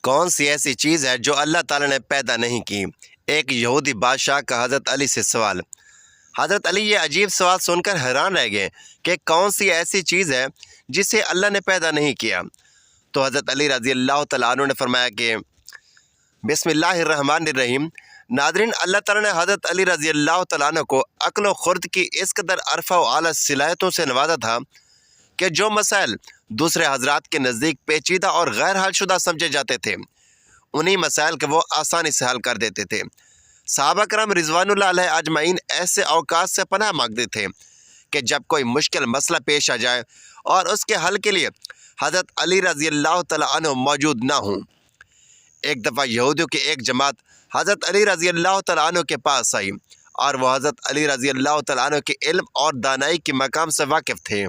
کون سی ایسی چیز ہے جو اللہ تعالیٰ نے پیدا نہیں کی؟ ایک یہودی بادشاہ کا حضرت علی سے سوال۔ حضرت علی یہ عجیب سوال سن کر حیران رہ گئے کہ کون سی ایسی چیز ہے جسے اللہ نے پیدا نہیں کیا؟ تو حضرت علی رضی اللہ تعالیٰ عنہ نے فرمایا کہ بسم اللہ الرحمن الرحیم۔ ناظرین، اللہ تعالیٰ نے حضرت علی رضی اللہ تعالیٰ عنہ کو عقل و خرد کی اس قدر عرفہ و اعلیٰ صلاحیتوں سے نوازا تھا کہ جو مسائل دوسرے حضرات کے نزدیک پیچیدہ اور غیر حل شدہ سمجھے جاتے تھے، انہی مسائل کے وہ آسانی سے حل کر دیتے تھے۔ صحابہ کرام رضوان اللہ علیہ اجمعین ایسے اوقات سے پناہ مانگتے تھے کہ جب کوئی مشکل مسئلہ پیش آ جائے اور اس کے حل کے لیے حضرت علی رضی اللہ تعالیٰ عنہ موجود نہ ہوں۔ ایک دفعہ یہودیوں کی ایک جماعت حضرت علی رضی اللہ تعالیٰ عنہ کے پاس آئی اور وہ حضرت علی رضی اللہ تعالیٰ عنہ کے علم اور دانائی کے مقام سے واقف تھے۔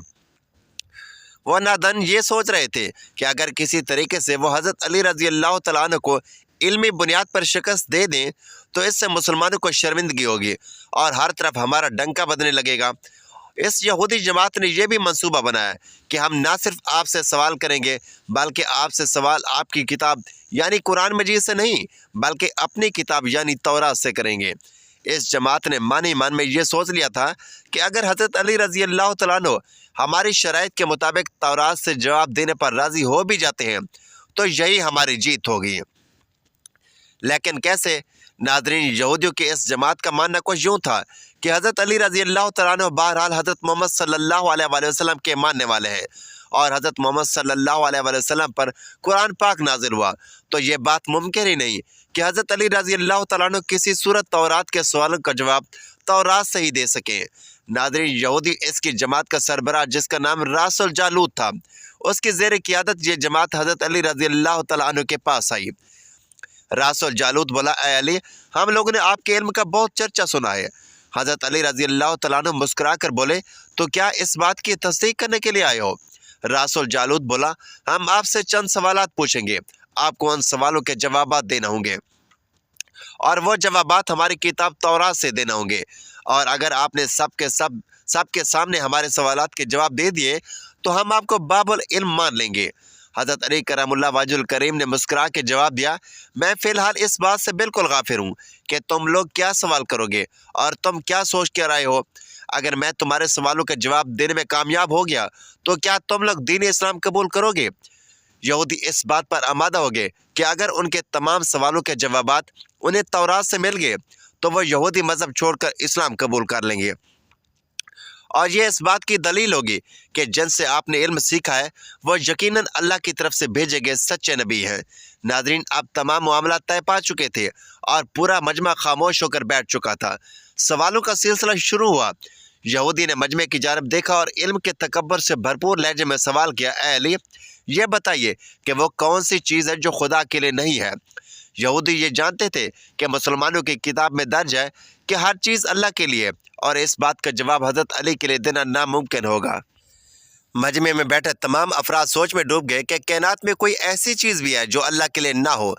وہ نادان یہ سوچ رہے تھے کہ اگر کسی طریقے سے وہ حضرت علی رضی اللہ تعالیٰ عنہ کو علمی بنیاد پر شکست دے دیں تو اس سے مسلمانوں کو شرمندگی ہوگی اور ہر طرف ہمارا ڈنکا بجنے لگے گا۔ اس یہودی جماعت نے یہ بھی منصوبہ بنایا کہ ہم نہ صرف آپ سے سوال کریں گے بلکہ آپ سے سوال آپ کی کتاب یعنی قرآن مجید سے نہیں بلکہ اپنی کتاب یعنی تورات سے کریں گے۔ اس جماعت نے من میں یہ سوچ لیا تھا کہ اگر حضرت علی رضی اللہ تعالیٰ عنہ ہماری شرائط کے مطابق تورات سے جواب دینے پر راضی ہو بھی جاتے ہیں تو یہی ہماری جیت ہوگی۔ لیکن کیسے؟ ناظرین، یہودیوں کے اس جماعت کا ماننا کچھ یوں تھا کہ حضرت علی رضی اللہ تعالیٰ عنہ بہرحال حضرت محمد صلی اللہ علیہ وآلہ وسلم کے ماننے والے ہیں اور حضرت محمد صلی اللہ علیہ وآلہ وسلم پر قرآن پاک نازل ہوا، تو یہ بات ممکن ہی نہیں کہ حضرت علی رضی اللہ تعالیٰ عنہ کسی صورت تورات کے سوالوں کا جواب تورات سے ہی دے سکیں۔ ناظرین، یہودی اس کی جماعت کا سربراہ جس کا نام راس الجالوت تھا، اس کی زیر قیادت یہ جماعت حضرت علی رضی اللہ تعالیٰ عنہ کے پاس آئی۔ راس الجالوت بولا، اے علی، ہم لوگوں نے آپ کے علم کا بہت چرچا سنا ہے۔ حضرت علی رضی اللہ تعالیٰ عنہ مسکرا کر بولے، تو کیا اس بات کی تصدیق کرنے کے لیے آئے ہو؟ راس الجالوت بولا، ہم آپ سے چند سوالات پوچھیں گے، آپ کو ان سوالوں کے جوابات دینا ہوں گے اور وہ جوابات ہماری کتاب تورات سے دینا ہوں گے، اور اگر آپ نے سب کے سامنے ہمارے سوالات کے جواب دے دیے تو ہم آپ کو باب العلم مان لیں گے۔ حضرت علی کرم اللہ وجہ الکریم نے مسکرا کے جواب دیا، میں فی الحال اس بات سے بالکل غافل ہوں کہ تم لوگ کیا سوال کرو گے اور تم کیا سوچ کے آئے ہو۔ اگر میں تمہارے سوالوں کا جواب دینے میں کامیاب ہو گیا تو کیا تم لوگ دین اسلام قبول کرو گے؟ یہودی اس بات پر آمادہ ہو گئے کہ اگر ان کے تمام سوالوں کے جوابات انہیں تورات سے مل گئے تو وہ یہودی مذہب چھوڑ کر اسلام قبول کر لیں گے، اور یہ اس بات کی دلیل ہوگی کہ جن سے آپ نے علم سیکھا ہے وہ یقیناً اللہ کی طرف سے بھیجے گئے سچے نبی ہیں۔ ناظرین، اب تمام معاملات طے پا چکے تھے اور پورا مجمع خاموش ہو کر بیٹھ چکا تھا۔ سوالوں کا سلسلہ شروع ہوا۔ یہودی نے مجمع کی جانب دیکھا اور علم کے تکبر سے بھرپور لہجے میں سوال کیا، اے علی، یہ بتائیے کہ وہ کون سی چیز ہے جو خدا کے لیے نہیں ہے؟ یہودی یہ جانتے تھے کہ مسلمانوں کی کتاب میں درج ہے کہ ہر چیز اللہ کے لیے، اور اس بات کا جواب حضرت علی کے لیے دینا ناممکن ہوگا۔ مجمع میں بیٹھے تمام افراد سوچ میں ڈوب گئے کہ کائنات میں کوئی ایسی چیز بھی ہے جو اللہ کے لیے نہ ہو۔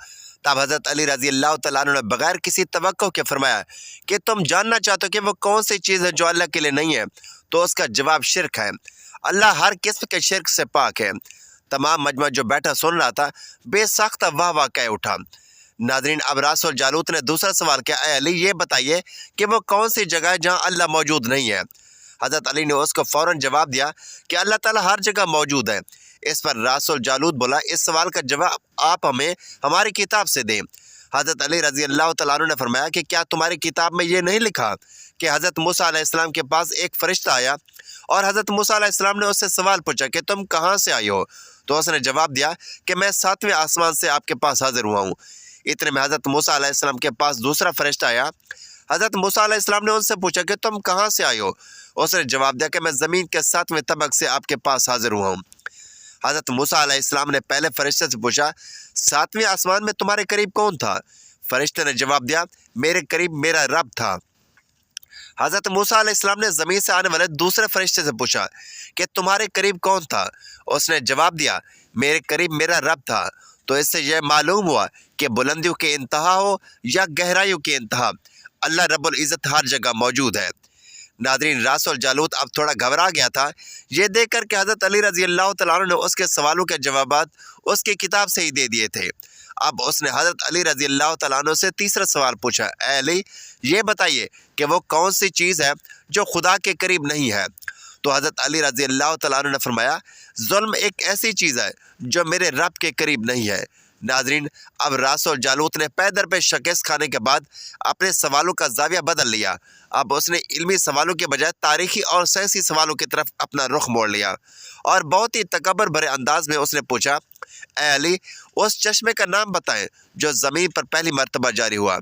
تب حضرت علی رضی اللہ تعالیٰ عنہ نے بغیر کسی توقع کے فرمایا کہ تم جاننا چاہتے ہو کہ وہ کون سی چیز ہے جو اللہ کے لیے نہیں ہے، تو اس کا جواب شرک ہے۔ اللہ ہر قسم کے شرک سے پاک ہے۔ تمام مجمع جو بیٹھا سن رہا تھا بے ساختہ واہ واہ کہہ اٹھا۔ ناظرین، اب راس الجالوت نے دوسرا سوال کیا، اے علی، یہ بتائیے کہ وہ کون سی جگہ ہے جہاں اللہ موجود نہیں ہے؟ حضرت علی نے اس کو فوراً جواب دیا کہ اللہ تعالیٰ ہر جگہ موجود ہے۔ اس پر راس الجالوت بولا، اس سوال کا جواب آپ ہمیں ہماری کتاب سے دیں۔ حضرت علی رضی اللہ تعالیٰ عنہ نے فرمایا کہ کیا تمہاری کتاب میں یہ نہیں لکھا کہ حضرت موسیٰ علیہ السلام کے پاس ایک فرشتہ آیا اور حضرت موسیٰ علیہ السلام نے اس سے سوال پوچھا کہ تم کہاں سے آئی ہو؟ تو اس نے جواب دیا کہ میں 7ویں آسمان سے آپ کے پاس حاضر ہوا ہوں۔ اتنے میں حضرت موسیٰ علیہ السلام کے پاس دوسرا فرشتہ آیا۔ حضرت موسیٰ علیہ السلام نے ان سے پوچھا کہ تم کہاں سے آئے ہو؟ اس نے جواب دیا کہ میں زمین کے 7ویں طبق سے آپ کے پاس حاضر ہوا ہوں۔ حضرت موسیٰ علیہ السلام نے پہلے فرشتے سے پوچھا، 7ویں آسمان میں تمہارے قریب کون تھا؟ فرشتے نے جواب دیا، میرے قریب میرا رب تھا۔ حضرت موسیٰ علیہ السلام نے زمین سے آنے والے دوسرے فرشتے سے پوچھا کہ تمہارے قریب کون تھا؟ اس نے جواب دیا، میرے قریب میرا رب تھا۔ تو اس سے یہ معلوم ہوا کہ بلندیوں کی انتہا ہو یا گہرائیوں کی انتہا، اللہ رب العزت ہر جگہ موجود ہے۔ ناظرین، راس الجالوت اب تھوڑا گھبرا گیا تھا یہ دیکھ کر کہ حضرت علی رضی اللہ تعالیٰ عنہ نے اس کے سوالوں کے جوابات اس کی کتاب سے ہی دے دیے تھے۔ اب اس نے حضرت علی رضی اللہ تعالیٰ عنہ سے تیسرا سوال پوچھا، اے علی، یہ بتائیے کہ وہ کون سی چیز ہے جو خدا کے قریب نہیں ہے؟ تو حضرت علی رضی اللہ تعالیٰ عنہ نے فرمایا، ظلم ایک ایسی چیز ہے جو میرے رب کے قریب نہیں ہے۔ ناظرین، اب راس الجالوت نے پے در پہ شکست کھانے کے بعد اپنے سوالوں کا زاویہ بدل لیا۔ اب اس نے علمی سوالوں کے بجائے تاریخی اور سیاسی سوالوں کی طرف اپنا رخ موڑ لیا، اور بہت ہی تکبر بھرے انداز میں اس نے پوچھا، اے علی، اس چشمے کا نام بتائیں جو زمین پر پہلی مرتبہ جاری ہوا۔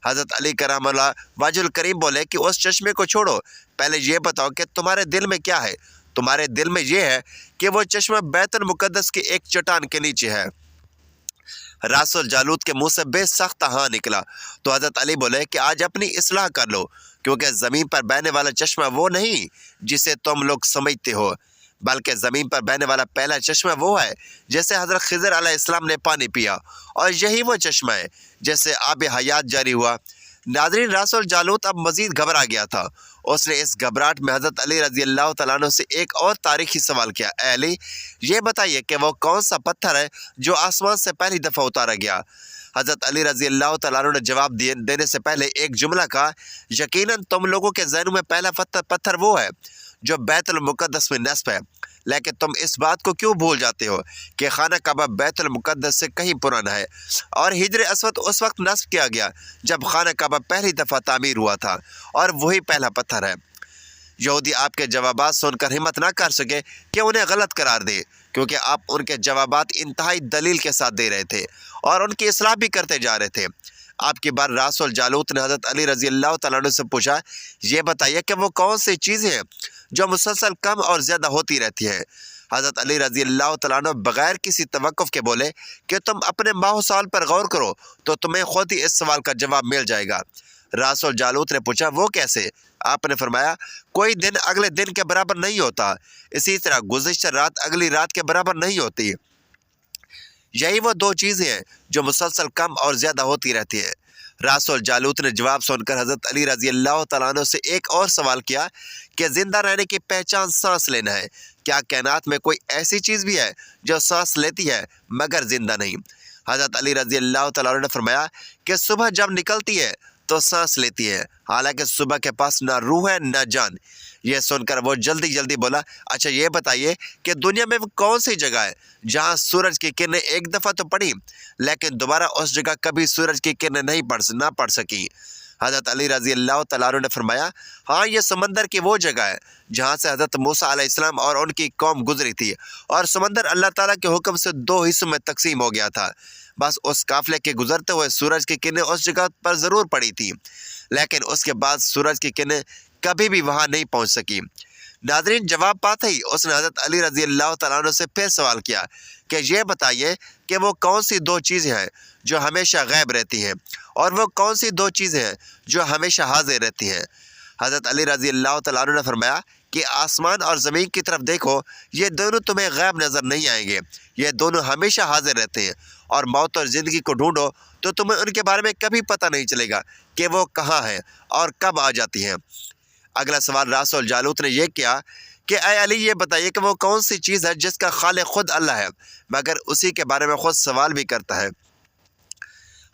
حضرت علی کرام اللہ وجہ الکریم بولے کہ اس چشمے کو چھوڑو، پہلے یہ بتاؤ کہ تمہارے دل میں کیا ہے؟ تمہارے دل میں یہ ہے کہ وہ چشمہ بیت المقدس کی ایک چٹان کے نیچے ہے۔ راس الجالوت کے منہ سے بے سخت ہاں نکلا تو حضرت علی بولے کہ آج اپنی اصلاح کر لو، کیونکہ زمین پر بہنے والا چشمہ وہ نہیں جسے تم لوگ سمجھتے ہو، بلکہ زمین پر بہنے والا پہلا چشمہ وہ ہے جیسے حضرت خضر علیہ السلام نے پانی پیا، اور یہی وہ چشمہ ہے جیسے آب حیات جاری ہوا۔ ناظرین، راس الجالوت اب مزید گھبرا گیا تھا۔ اس نے اس گھبراہٹ میں حضرت علی رضی اللہ تعالیٰ عنہ سے ایک اور تاریخی سوال کیا، اے علی، یہ بتائیے کہ وہ کون سا پتھر ہے جو آسمان سے پہلی دفعہ اتارا گیا؟ حضرت علی رضی اللہ تعالیٰ عنہ نے جواب دینے سے پہلے ایک جملہ کہا، یقیناً تم لوگوں کے ذہنوں میں پہلا پتھر وہ ہے جو بیت المقدس میں نصب ہے، لیکن تم اس بات کو کیوں بھول جاتے ہو کہ خانہ کعبہ بیت المقدس سے کہیں پرانا ہے، اور حجر اسود اس وقت نصب کیا گیا جب خانہ کعبہ پہلی دفعہ تعمیر ہوا تھا، اور وہی پہلا پتھر ہے۔ یہودی آپ کے جوابات سن کر ہمت نہ کر سکے کہ انہیں غلط قرار دے، کیونکہ آپ ان کے جوابات انتہائی دلیل کے ساتھ دے رہے تھے اور ان کی اصلاح بھی کرتے جا رہے تھے۔ آپ کی بار راس الجالوت نے حضرت علی رضی اللہ تعالیٰ عنہ سے پوچھا، یہ بتائیے کہ وہ کون سی چیزیں ہیں جو مسلسل کم اور زیادہ ہوتی رہتی ہیں؟ حضرت علی رضی اللہ تعالیٰ عنہ بغیر کسی توقف کے بولے کہ تم اپنے ماہ و سال پر غور کرو تو تمہیں خود ہی اس سوال کا جواب مل جائے گا۔ راس الجالوت نے پوچھا، وہ کیسے؟ آپ نے فرمایا، کوئی دن اگلے دن کے برابر نہیں ہوتا، اسی طرح گزشتہ رات اگلی رات کے برابر نہیں ہوتی۔ یہی وہ دو چیزیں ہیں جو مسلسل کم اور زیادہ ہوتی رہتی ہیں۔ راس الجالوت نے جواب سن کر حضرت علی رضی اللہ تعالیٰ عنہ سے ایک اور سوال کیا کہ زندہ رہنے کی پہچان سانس لینا ہے، کیا کائنات میں کوئی ایسی چیز بھی ہے جو سانس لیتی ہے مگر زندہ نہیں؟ حضرت علی رضی اللہ تعالیٰ عنہ نے فرمایا کہ صبح جب نکلتی ہے تو سانس لیتی ہے، حالانکہ صبح کے پاس نہ روح ہے نہ جان۔ یہ سن کر وہ جلدی بولا، اچھا یہ بتائیے کہ دنیا میں وہ کون سی جگہ ہے جہاں سورج کی کرنیں ایک دفعہ تو پڑی لیکن دوبارہ اس جگہ کبھی سورج کی کرنیں نہ پڑ سکی؟ حضرت علی رضی اللہ تعالیٰ عنہ نے فرمایا، ہاں، یہ سمندر کی وہ جگہ ہے جہاں سے حضرت موسیٰ علیہ السلام اور ان کی قوم گزری تھی، اور سمندر اللہ تعالیٰ کے حکم سے دو حصوں میں تقسیم ہو گیا تھا۔ بس اس قافلے کے گزرتے ہوئے سورج کی کرنیں اس جگہ پر ضرور پڑی تھی، لیکن اس کے بعد سورج کی کرنیں کبھی بھی وہاں نہیں پہنچ سکی۔ ناظرین، جواب پاتے ہی اس نے حضرت علی رضی اللہ تعالیٰ عنہ سے پھر سوال کیا کہ یہ بتائیے کہ وہ کون سی دو چیزیں ہیں جو ہمیشہ غائب رہتی ہیں، اور وہ کون سی دو چیزیں ہیں جو ہمیشہ حاضر رہتی ہیں؟ حضرت علی رضی اللہ تعالیٰ عنہ نے فرمایا کہ آسمان اور زمین کی طرف دیکھو، یہ دونوں تمہیں غائب نظر نہیں آئیں گے، یہ دونوں ہمیشہ حاضر رہتے ہیں، اور موت اور زندگی کو ڈھونڈو تو تمہیں ان کے بارے میں کبھی پتہ نہیں چلے گا کہ وہ کہاں ہیں اور کب آ جاتی ہیں۔ اگلا سوال راس الجالوت نے یہ کیا کہ اے علی، یہ بتائیے کہ وہ کون سی چیز ہے جس کا خالق خود اللہ ہے مگر اسی کے بارے میں خود سوال بھی کرتا ہے؟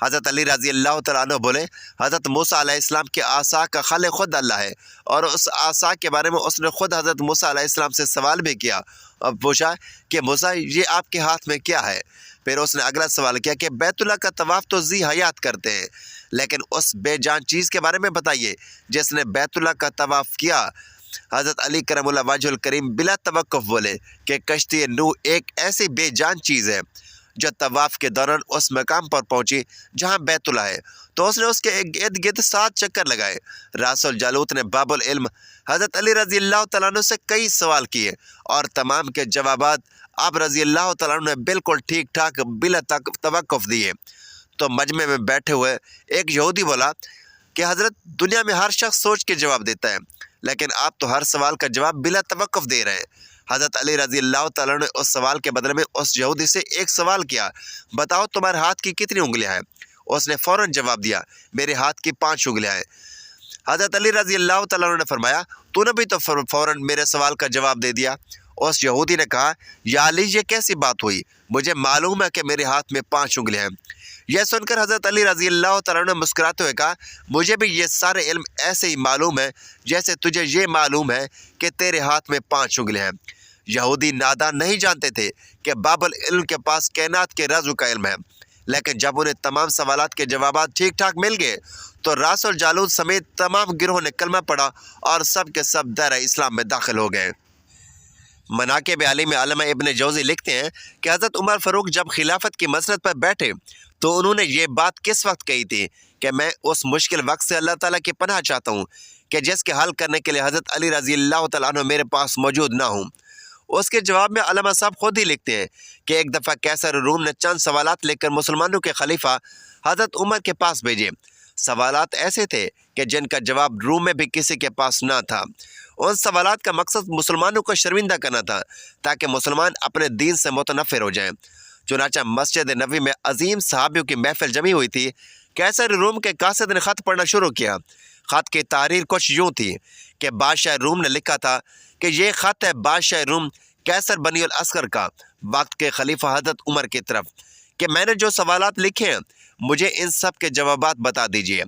حضرت علی رضی اللہ تعالیٰ عنہ بولے، حضرت موسیٰ علیہ السلام کے عصا کا خالق خود اللہ ہے، اور اس عصا کے بارے میں اس نے خود حضرت موسیٰ علیہ السلام سے سوال بھی کیا اور پوچھا کہ موسیٰ، یہ آپ کے ہاتھ میں کیا ہے؟ پھر اس نے اگلا سوال کیا کہ بیت اللہ کا طواف تو ذی حیات کرتے ہیں، لیکن اس بے جان چیز کے بارے میں بتائیے جس نے بیت اللہ کا طواف کیا۔ حضرت علی کرم اللہ وجہ الکریم بلا توقف بولے کہ کشتی نوح ایک ایسی بے جان چیز ہے جو طواف کے دوران اس مقام پر پہنچی جہاں بیت اللہ ہے تو اس نے اس کے ارد گرد 7 چکر لگائے۔ راس الجالوت نے باب العلم حضرت علی رضی اللہ تعالیٰ عنہ سے کئی سوال کیے اور تمام کے جوابات آپ رضی اللہ تعالیٰ عنہ نے بالکل ٹھیک ٹھاک بلا توقف دیے۔ تو مجمع میں بیٹھے ہوئے ایک یہودی بولا کہ حضرت، دنیا میں ہر شخص سوچ کے جواب دیتا ہے، لیکن آپ تو ہر سوال کا جواب بلا توقف دے رہے ہیں۔ حضرت علی رضی اللہ تعالیٰ نے اس سوال کے بدلے میں اس یہودی سے ایک سوال کیا، بتاؤ تمہارے ہاتھ کی کتنی انگلیاں ہیں؟ اس نے فوراً جواب دیا، میرے ہاتھ کی 5 انگلیاں ہیں۔ حضرت علی رضی اللہ تعالیٰ عنہ نے فرمایا تو نے بھی تو فوراً میرے سوال کا جواب دے دیا۔ اس یہودی نے کہا یا علی یہ کیسی بات ہوئی، مجھے معلوم ہے کہ میرے ہاتھ میں 5 انگلیاں ہیں۔ یہ سن کر حضرت علی رضی اللہ تعالیٰ عنہ مسکراتے ہوئے کہا مجھے بھی یہ سارے علم ایسے ہی معلوم ہے جیسے تجھے یہ معلوم ہے کہ تیرے ہاتھ میں 5 انگلیاں ہیں۔ یہودی نادان نہیں جانتے تھے کہ باب العلم کے پاس کائنات کے رازوں کا علم ہے، لیکن جب انہیں تمام سوالات کے جوابات ٹھیک ٹھاک مل گئے تو راس الجالوت سمیت تمام گروہوں نے کلمہ پڑھا اور سب کے سب دائرہ اسلام میں داخل ہو گئے۔ مناقب علی میں علامہ ابن جوزی لکھتے ہیں کہ حضرت عمر فاروق جب خلافت کی مسند پر بیٹھے تو انہوں نے یہ بات کس وقت کہی تھی کہ میں اس مشکل وقت سے اللہ تعالیٰ کی پناہ چاہتا ہوں کہ جس کے حل کرنے کے لیے حضرت علی رضی اللہ تعالیٰ عنہ میرے پاس موجود نہ ہوں۔ اس کے جواب میں علامہ صاحب خود ہی لکھتے ہیں کہ ایک دفعہ قیصر روم نے چند سوالات لے کر مسلمانوں کے خلیفہ حضرت عمر کے پاس بھیجے۔ سوالات ایسے تھے کہ جن کا جواب روم میں بھی کسی کے پاس نہ تھا۔ ان سوالات کا مقصد مسلمانوں کو شرمندہ کرنا تھا تاکہ مسلمان اپنے دین سے متنفر ہو جائیں۔ چنانچہ مسجد نبوی میں عظیم صحابیوں کی محفل جمی ہوئی تھی۔ قیصر روم کے قاصد نے خط پڑھنا شروع کیا۔ خط کی تحریر کچھ یوں تھی کہ بادشاہ روم نے لکھا تھا کہ یہ خط ہے بادشاہ روم قیصر بنی الاسکر کا وقت کے خلیفہ حضرت عمر کی طرف کہ میں نے جو سوالات لکھے ہیں مجھے ان سب کے جوابات بتا دیجیے۔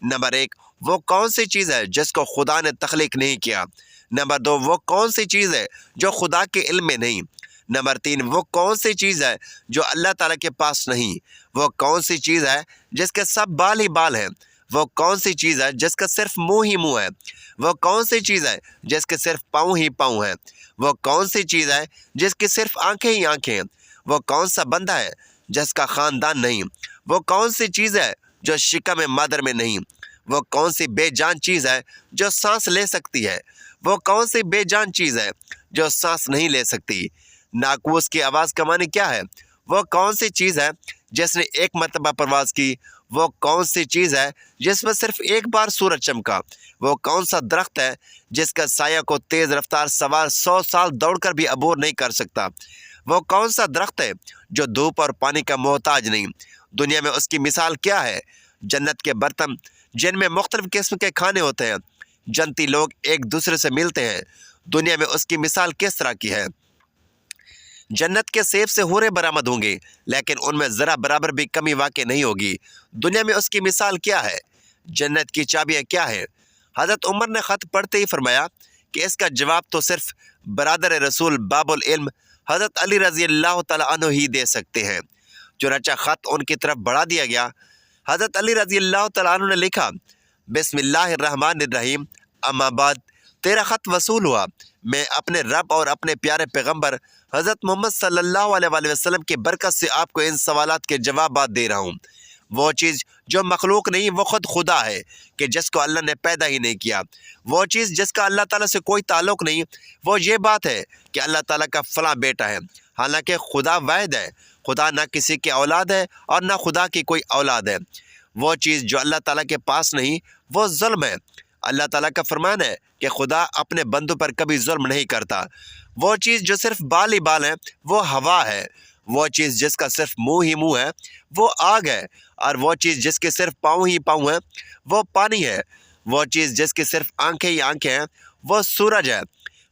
نمبر 1، وہ کون سی چیز ہے جس کو خدا نے تخلیق نہیں کیا؟ نمبر 2، وہ کون سی چیز ہے جو خدا کے علم میں نہیں؟ نمبر 3، وہ کون سی چیز ہے جو اللہ تعالیٰ کے پاس نہیں؟ وہ کون سی چیز ہے جس کے سب بال ہی بال ہیں؟ وہ کون سی چیز ہے جس کا صرف منہ ہی منہ ہے؟ وہ کون سی چیز ہے جس کے صرف پاؤں ہی پاؤں ہیں؟ وہ کون سی چیز ہے جس کی صرف آنکھیں ہی آنکھیں ہیں؟ وہ کون سا بندہ ہے جس کا خاندان نہیں؟ وہ کون سی چیز ہے جو شکم مادر میں نہیں؟ وہ کون سی بے جان چیز ہے جو سانس لے سکتی ہے؟ وہ کون سی بے جان چیز ہے جو سانس نہیں لے سکتی؟ ناقوس کی آواز کا معنی کیا ہے؟ وہ کون سی چیز ہے جس نے ایک مرتبہ پرواز کی؟ وہ کون سی چیز ہے جس میں صرف ایک بار سورج چمکا؟ وہ کون سا درخت ہے جس کا سایہ کو تیز رفتار سوار 100 سال دوڑ کر بھی عبور نہیں کر سکتا؟ وہ کون سا درخت ہے جو دھوپ اور پانی کا محتاج نہیں؟ دنیا میں اس کی مثال کیا ہے؟ جنت کے برتن جن میں مختلف قسم کے کھانے ہوتے ہیں، جنتی لوگ ایک دوسرے سے ملتے ہیں، دنیا میں اس کی مثال کس طرح کی ہے؟ جنت کے سیب سے حوریں برآمد ہوں گے لیکن ان میں ذرا برابر بھی کمی واقع نہیں ہوگی، دنیا میں اس کی مثال کیا ہے؟ جنت کی چابیاں کیا ہیں؟ حضرت عمر نے خط پڑھتے ہی فرمایا کہ اس کا جواب تو صرف برادر رسول باب العلم حضرت علی رضی اللہ تعالیٰ عنہ ہی دے سکتے ہیں۔ چنانچہ خط ان کی طرف بڑھا دیا گیا۔ حضرت علی رضی اللہ تعالیٰ عنہ نے لکھا بسم اللہ الرحمن الرحیم، اما بعد، تیرا خط وصول ہوا۔ میں اپنے رب اور اپنے پیارے پیغمبر حضرت محمد صلی اللہ علیہ وآلہ وسلم کی برکت سے آپ کو ان سوالات کے جوابات دے رہا ہوں۔ وہ چیز جو مخلوق نہیں وہ خود خدا ہے کہ جس کو اللہ نے پیدا ہی نہیں کیا۔ وہ چیز جس کا اللہ تعالیٰ سے کوئی تعلق نہیں وہ یہ بات ہے کہ اللہ تعالیٰ کا فلاں بیٹا ہے، حالانکہ خدا واحد ہے۔ خدا نہ کسی کی اولاد ہے اور نہ خدا کی کوئی اولاد ہے۔ وہ چیز جو اللہ تعالیٰ کے پاس نہیں وہ ظلم ہے۔ اللہ تعالیٰ کا فرمان ہے کہ خدا اپنے بندوں پر کبھی ظلم نہیں کرتا۔ وہ چیز جو صرف بال ہی بال ہے وہ ہوا ہے۔ وہ چیز جس کا صرف منہ ہی منہ ہے وہ آگ ہے، اور وہ چیز جس کے صرف پاؤں ہی پاؤں ہیں وہ پانی ہے۔ وہ چیز جس کی صرف آنکھیں ہی آنکھیں ہیں وہ سورج ہے۔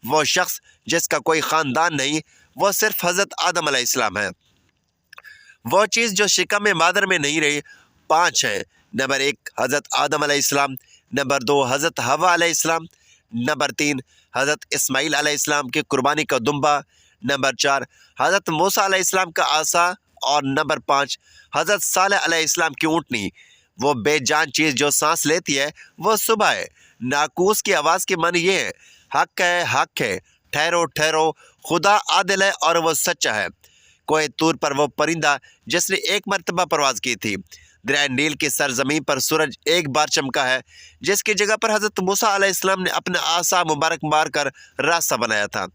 وہ شخص جس کا کوئی خاندان نہیں وہ صرف حضرت آدم علیہ السلام ہے۔ وہ چیز جو شکم مادر میں نہیں رہی 5 ہیں۔ نمبر 1، حضرت آدم علیہ السلام۔ نمبر 2، حضرت حوا علیہ السلام۔ نمبر 3، حضرت اسماعیل علیہ السلام کی قربانی کا دمبا۔ نمبر 4، حضرت موسیٰ علیہ السلام کا عصا۔ اور نمبر 5، حضرت صالح علیہ السلام کی اونٹنی۔ وہ بے جان چیز جو سانس لیتی ہے وہ صبح ہے۔ ناقوس کی آواز کی معنی یہ ہے حق ہے، حق ہے، ٹھہرو ٹھہرو، خدا عادل ہے اور وہ سچا ہے۔ کوہ طور پر وہ پرندہ جس نے ایک مرتبہ پرواز کی تھی۔ دریائے نیل کی سرزمین پر سورج ایک بار چمکا ہے جس کی جگہ پر حضرت موسیٰ علیہ السلام نے اپنا عصا مبارک مار کر راستہ بنایا تھا۔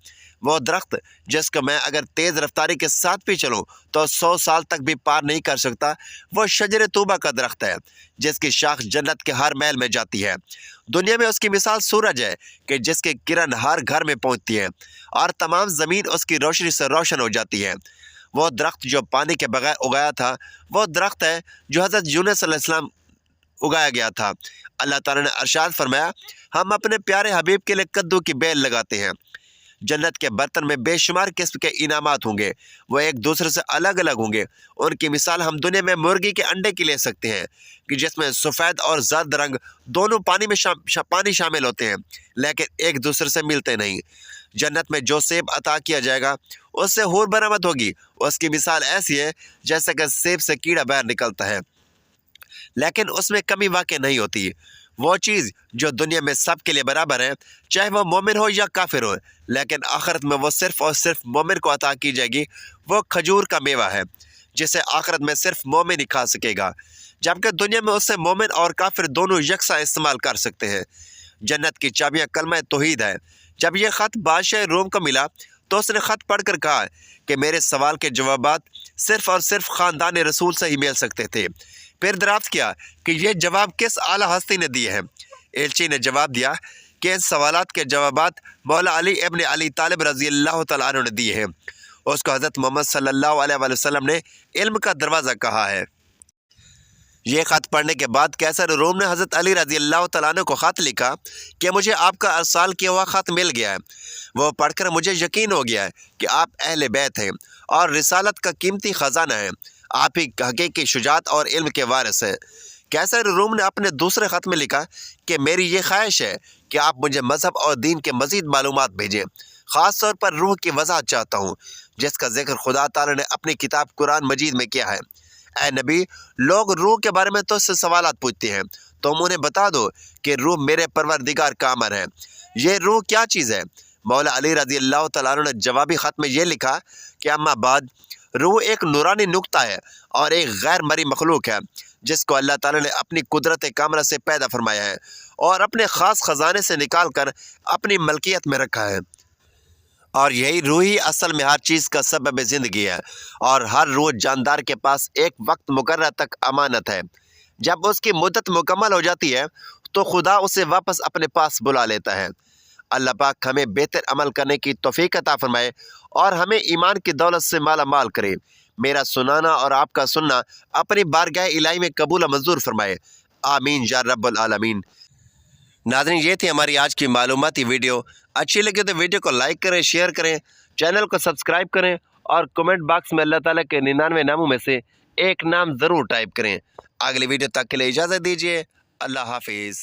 وہ درخت جس کو میں اگر تیز رفتاری کے ساتھ بھی چلوں تو 100 سال تک بھی پار نہیں کر سکتا، وہ شجر طوبہ کا درخت ہے جس کی شاخ جنت کے ہر محل میں جاتی ہے۔ دنیا میں اس کی مثال سورج ہے کہ جس کی کرن ہر گھر میں پہنچتی ہے اور تمام زمین اس کی روشنی سے روشن ہو جاتی ہے۔ وہ درخت جو پانی کے بغیر اگایا تھا وہ درخت ہے جو حضرت یونس علیہ السلام اگایا گیا تھا۔ اللہ تعالیٰ نے ارشاد فرمایا، ہم اپنے پیارے حبیب کے لیے کدو کی بیل لگاتے ہیں۔ جنت کے برتن میں بے شمار قسم کے انعامات ہوں گے، وہ ایک دوسرے سے الگ الگ ہوں گے۔ ان کی مثال ہم دنیا میں مرغی کے انڈے کی لے سکتے ہیں کہ جس میں سفید اور زرد رنگ دونوں پانی شامل ہوتے ہیں، لیکن ایک دوسرے سے ملتے نہیں۔ جنت میں جو سیب عطا کیا جائے گا اس سے حور برآمد ہوگی، اس کی مثال ایسی ہے جیسے کہ سیب سے کیڑا باہر نکلتا ہے، لیکن اس میں کمی واقع نہیں ہوتی۔ وہ چیز جو دنیا میں سب کے لیے برابر ہے، چاہے وہ مومن ہو یا کافر ہو، لیکن آخرت میں وہ صرف اور صرف مومن کو عطا کی جائے گی۔ وہ کھجور کا میوہ ہے جسے آخرت میں صرف مومن ہی کھا سکے گا، جبکہ دنیا میں اسے مومن اور کافر دونوں یکساں استعمال کر سکتے ہیں۔ جنت کی چابیاں کلمہ توحید ہے۔ جب یہ خط بادشاہ روم کو ملا تو اس نے خط پڑھ کر کہا کہ میرے سوال کے جوابات صرف اور صرف خاندان رسول سے ہی مل سکتے تھے۔ پھر دریافت کیا کہ یہ جواب کس اعلیٰ ہستی نے دیے ہیں۔ ایلچی نے جواب دیا کہ ان سوالات کے جوابات مولا علی ابن علی طالب رضی اللہ تعالیٰ عنہ نے دیے ہیں۔ اس کو حضرت محمد صلی اللہ علیہ وآلہ وسلم نے علم کا دروازہ کہا ہے۔ یہ خط پڑھنے کے بعد قیصر روم نے حضرت علی رضی اللہ تعالیٰ عنہ کو خط لکھا کہ مجھے آپ کا ارسال کیا ہوا خط مل گیا ہے۔ وہ پڑھ کر مجھے یقین ہو گیا ہے کہ آپ اہل بیت ہیں اور رسالت کا قیمتی خزانہ ہیں۔ آپ ہی حقیقی شجاعت اور علم کے وارث ہیں۔ قیصر روم نے اپنے دوسرے خط میں لکھا کہ میری یہ خواہش ہے کہ آپ مجھے مذہب اور دین کے مزید معلومات بھیجیں، خاص طور پر روح کی وضاحت چاہتا ہوں جس کا ذکر خدا تعالیٰ نے اپنی کتاب قرآن مجید میں کیا ہے۔ اے نبی، لوگ روح کے بارے میں تو اس سے سوالات پوچھتے ہیں، تم انہیں بتا دو کہ روح میرے پروردگار کا امر ہے۔ یہ روح کیا چیز ہے؟ مولا علی رضی اللہ تعالیٰ عنہ نے جوابی خط میں یہ لکھا کہ اما بعد، روح ایک نورانی نقطہ ہے اور ایک غیر مری مخلوق ہے جس کو اللہ تعالیٰ نے اپنی قدرت کاملہ سے پیدا فرمایا ہے اور اپنے خاص خزانے سے نکال کر اپنی ملکیت میں رکھا ہے، اور یہی روح ہی اصل میں ہر چیز کا سبب زندگی ہے، اور ہر روح جاندار کے پاس ایک وقت مقررہ تک امانت ہے۔ جب اس کی مدت مکمل ہو جاتی ہے تو خدا اسے واپس اپنے پاس بلا لیتا ہے۔ اللہ پاک ہمیں بہتر عمل کرنے کی توفیق عطا فرمائے اور ہمیں ایمان کی دولت سے مالا مال کرے۔ میرا سنانا اور آپ کا سننا اپنی بارگاہ الہی میں قبول و منظور فرمائے، آمین یا رب العالمین۔ ناظرین، یہ تھی ہماری آج کی معلوماتی ویڈیو۔ اچھی لگے تو ویڈیو کو لائک کریں، شیئر کریں، چینل کو سبسکرائب کریں اور کمنٹ باکس میں اللہ تعالیٰ کے 99 ناموں میں سے ایک نام ضرور ٹائپ کریں۔ اگلی ویڈیو تک کے لیے اجازت دیجیے۔ اللہ حافظ۔